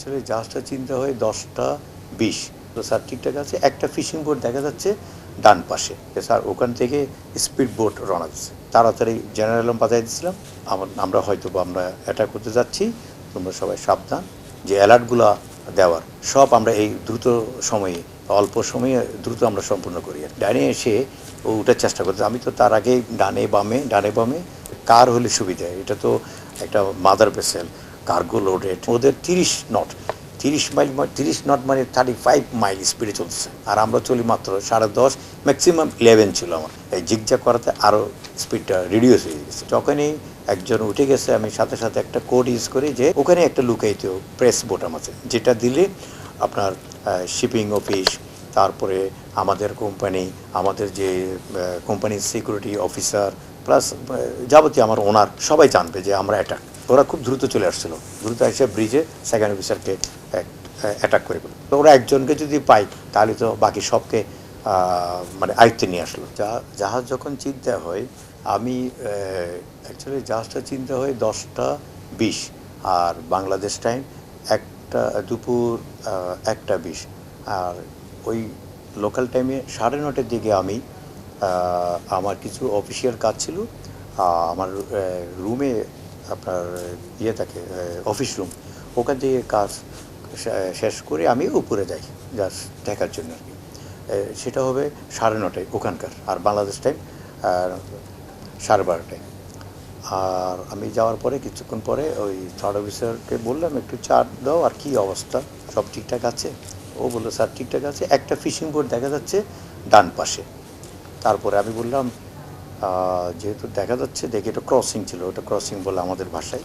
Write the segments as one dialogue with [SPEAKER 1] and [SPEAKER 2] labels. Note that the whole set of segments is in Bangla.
[SPEAKER 1] অ্যাকচুয়ালি জাহাজটা চিন্তা হয় 10টা 20। তো স্যার ঠিকঠাক আছে, একটা ফিশিং বোট দেখা যাচ্ছে ডান পাশে। স্যার ওখান থেকে স্পিড বোট রওনা দিচ্ছে, তাড়াতাড়ি জেনারেল বাজাই দিচ্ছিলাম আমরা হয়তো আমরা অ্যাটাক করতে যাচ্ছি, তোমরা সবাই সাবধান। যে অ্যালার্টগুলো দেওয়ার সব আমরা এই দ্রুত সময়ে অল্প সময়ে দ্রুত আমরা সম্পূর্ণ করি। ডানে এসে ও ওঠার চেষ্টা করছে, আমি তো তার আগে ডানে বামে কার হলে সুবিধা। এটা তো একটা মাদার ভেসেল, কার্গো লোডেড, ওদের 30 নট, 30 নট মানে 35 মাইল স্পিডে চলছে, আর আমরা চলি মাত্র 10.5, ম্যাক্সিমাম 11 ছিল আমার। এই জিগজ্যাগ করাতে আরও স্পিডটা রিডিউস হয়ে গেছে। যখনই একজন উঠে গেছে আমি সাথে সাথে একটা কোড ইউজ করি যে ওখানে একটা লুকাইত প্রেস বোটাম আছে, যেটা দিলে আপনার শিপিং অফিস, তারপরে আমাদের কোম্পানি, আমাদের যে কোম্পানির সিকিউরিটি অফিসার প্লাস যাবতীয় আমার ওনার সবাই জানবে যে আমরা অ্যাটাক। ওরা খুব দ্রুত চলে আসছিল, দ্রুত এসে ব্রিজে সেকেন্ড অফিসারকে অ্যাটাক করে ফেলো। তো ওরা একজনকে যদি পাই তাহলে তো বাকি সবকে মানে আয়ত্তে নিয়ে আসলো। জাহাজ যখন চিন্তা হয় আমি অ্যাকচুয়ালি জাহাজটা চিন্তা হয় 10টা 20, আর বাংলাদেশ টাইম দুপুর 1টা 20। আর ওই লোকাল টাইমে 9:30টার দিকে আমি আমার কিছু অফিসিয়াল কাজ ছিল আমার রুমে, আপনার ইয়ে থাকে অফিস রুম, ওখান থেকে কাজ শেষ করে আমি উপরে যাই জাস্ট দেখার জন্য আর কি। সেটা হবে 9:30টায় ওখানকার, আর বাংলাদেশ টাইম 12:30টায়। আর আমি যাওয়ার পরে কিছুক্ষণ পরে ওই থার্ড অফিসারকে বললাম একটু চার দাও, আর কি অবস্থা, সব ঠিকঠাক আছে? ও বললো স্যার ঠিকঠাক আছে, একটা ফিশিং বোট দেখা যাচ্ছে ডান পাশে। তারপরে আমি বললাম যেহেতু দেখা যাচ্ছে, দেখি এটা ক্রসিং ছিল, ওটা ক্রসিং বলে আমাদের ভাষায়।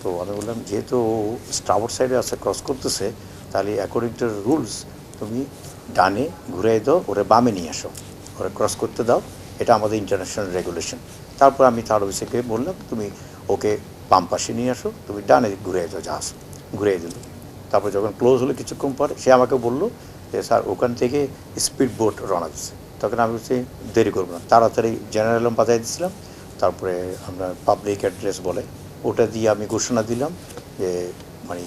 [SPEAKER 1] তো আমি বললাম যেহেতু ও স্টাবোর্ড সাইডে আছে, ক্রস করতেছে, তাহলে অ্যাকর্ডিং টু রুলস তুমি ডানে ঘুরে দাও, ওরা বামে নিয়ে আসো, ওরা ক্রস করতে দাও, এটা আমাদের ইন্টারন্যাশনাল রেগুলেশন। তারপর আমি থার্ড অফিসারকে বললাম তুমি ওকে বাম পাশে নিয়ে আসো, তুমি ডানে ঘুরে যাও, জাহাজ ঘুরিয়ে দিল। তারপর যখন ক্লোজ হলো কিছুক্ষণ পরে সে আমাকে বললো যে স্যার ওখান থেকে স্পিড বোট রওনা দিচ্ছে। তখন আমি বলছি দেরি করবো না, তাড়াতাড়ি জেনারেল বাজাই দিচ্ছিলাম। তারপরে আমরা পাবলিক অ্যাড্রেস বলে ওটা দিয়ে আমি ঘোষণা দিলাম যে মানে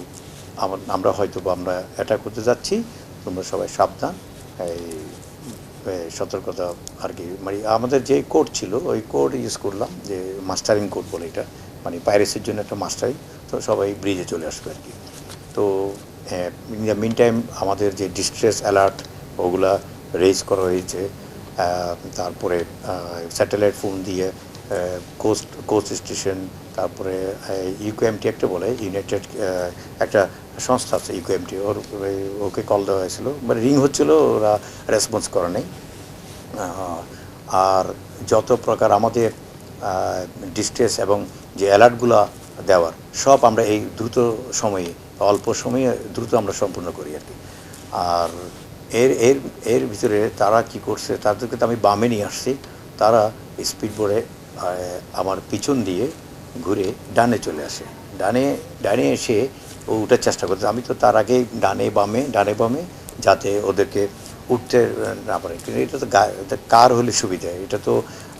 [SPEAKER 1] আমরা হয়তো আমরা অ্যাটাক করতে যাচ্ছি, তোমরা সবাই সাবধান। এই সতর্কতা আর কি, মানে আমাদের যে কোড ছিল ওই কোড ইউজ করলাম, যে মাস্টারিং কোড বলে এটা, মানে পাইরেসির জন্য একটা মাস্টারিং। তো সবাই ব্রিজে চলে আসবে আর কি। তো ইন দ্য মিন টাইম আমাদের যে ডিস্ট্রেস অ্যালার্ট ওগুলা রেজ করা হয়েছে। তারপরে স্যাটেলাইট ফোন দিয়ে কোস্ট স্টেশন, তারপরে ইউকেএমটি একটা বলে ইউনাইটেড একটা সংস্থা আছে ইউকেএমটি, ওকে কল দেওয়া হয়েছিল, মানে রিং হচ্ছিলো, ওরা রেসপন্স করে নেই। আর যত প্রকার আমাদের ডিস্ট্রেস এবং যে অ্যালার্টগুলো দেওয়ার সব আমরা এই দ্রুত সময়ে অল্প সময়ে দ্রুত আমরা সম্পূর্ণ করি আর কি। আর এর এর এর ভিতরে তারা কি করছে, তাদেরকে তো আমি বামে নিয়ে আসছি, তারা স্পিড বোর্ডে আমার পিছন দিয়ে ঘুরে ডানে চলে আসে। ডানে এসে ও উঠার চেষ্টা করছে, আমি তো তার আগে ডানে বামে যাতে ওদেরকে উঠতে না পারে। কিন্তু এটা তো কার হলে সুবিধা, এটা তো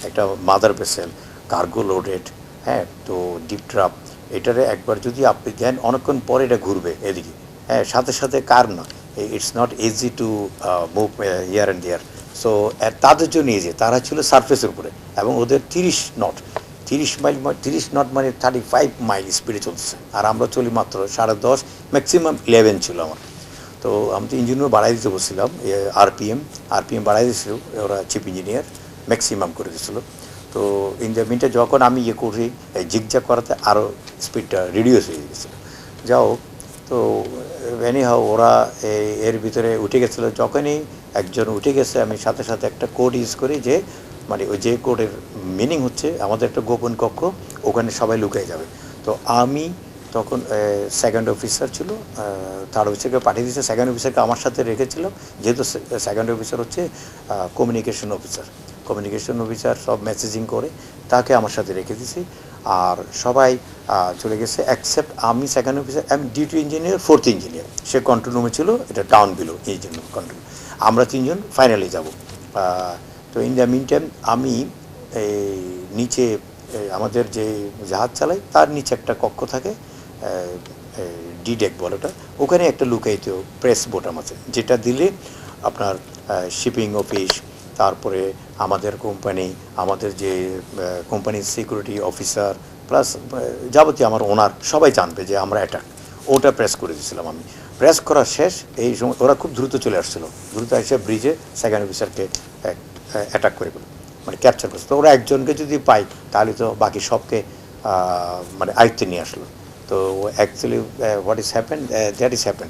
[SPEAKER 1] একটা মাদার ভেসেল, কার্গো লোডেড, হ্যাঁ, তো ডিপ ট্রাপ, এটারে একবার যদি আপনি দেন অনেকক্ষণ পরে এটা ঘুরবে এদিকে, হ্যাঁ, সাথে সাথে কার না, it's not easy to move here and there. So তাদের জন্য ইজি, তারা ছিল সারফেসের উপরে, এবং ওদের 30 নট, 30 নট মানে 35 মাইল স্পিডে চলছে, আর আমরা চলি মাত্র 10.5, ম্যাক্সিমাম 11 ছিল আমার। তো আমি তো ইঞ্জিনও বাড়াই দিতে বলছিলাম, আরপিএম বাড়াই দিয়েছিল, ওরা চিফ ইঞ্জিনিয়ার ম্যাক্সিমাম করে দিয়েছিলো। তো ইন দ্য মিনটা যখন আমি করি জিগজ্যাগ করাতে আরও স্পিডটা রিডিউস হয়ে গেছিলো। যাও, তো এনিহাও ওরা এর ভিতরে উঠে গেছিলো। যখনই একজন উঠে গেছে আমি সাথে সাথে একটা কোড ইউজ করি, যে মানে ওই যে কোডের মিনিং হচ্ছে আমাদের একটা গোপন কক্ষ, ওখানে সবাই লুকিয়ে যাবে। তো আমি তখন সেকেন্ড অফিসার ছিল, থার্ড অফিসারকে পাঠিয়ে দিয়েছে, সেকেন্ড অফিসারকে আমার সাথে রেখেছিলাম, যেহেতু সেকেন্ড অফিসার হচ্ছে কমিউনিকেশন অফিসার, সব মেসেজিং করে, তাকে আমার সাথে রেখে দিয়েছি। আর সবাই চলে গেছে অ্যাকসেপ্ট আমি সেকেন্ড অফিসার, আমি ডিউটি ইঞ্জিনিয়ার, ফোর্থ ইঞ্জিনিয়ার, সে কন্ট্রোল রুমে ছিল, এটা ডাউন বিলো এই জন্য কন্ট্রোল, আমরা তিনজন ফাইনালি যাব। তো ইন দ্য মিন টাইম আমি এই নিচে আমাদের যে জাহাজ চালাই তার নিচে একটা কক্ষ থাকে, ডিডেক বলে ওটা, ওখানে একটা লুকায়িত প্রেস বোটাম আছে, যেটা দিলে আপনার শিপিং অফিস, তারপরে আমাদের কোম্পানি, আমাদের যে কোম্পানির সিকিউরিটি অফিসার প্লাস যাবতীয় আমার ওনার সবাই জানবে যে আমরা অ্যাটাক। ওটা প্রেস করে দিয়েছিলাম আমি। প্রেস করা শেষ, এই সময় ওরা খুব দ্রুত চলে আসছিল, দ্রুত এসে ব্রিজে সেকেন্ড অফিসারকে অ্যাটাক করে মানে ক্যাপচার করছে। তো ওরা একজনকে যদি পাই তাহলে তো বাকি সবকে মানে আয়ত্তে নিয়ে আসলো। তো actually what is happen, that is happen.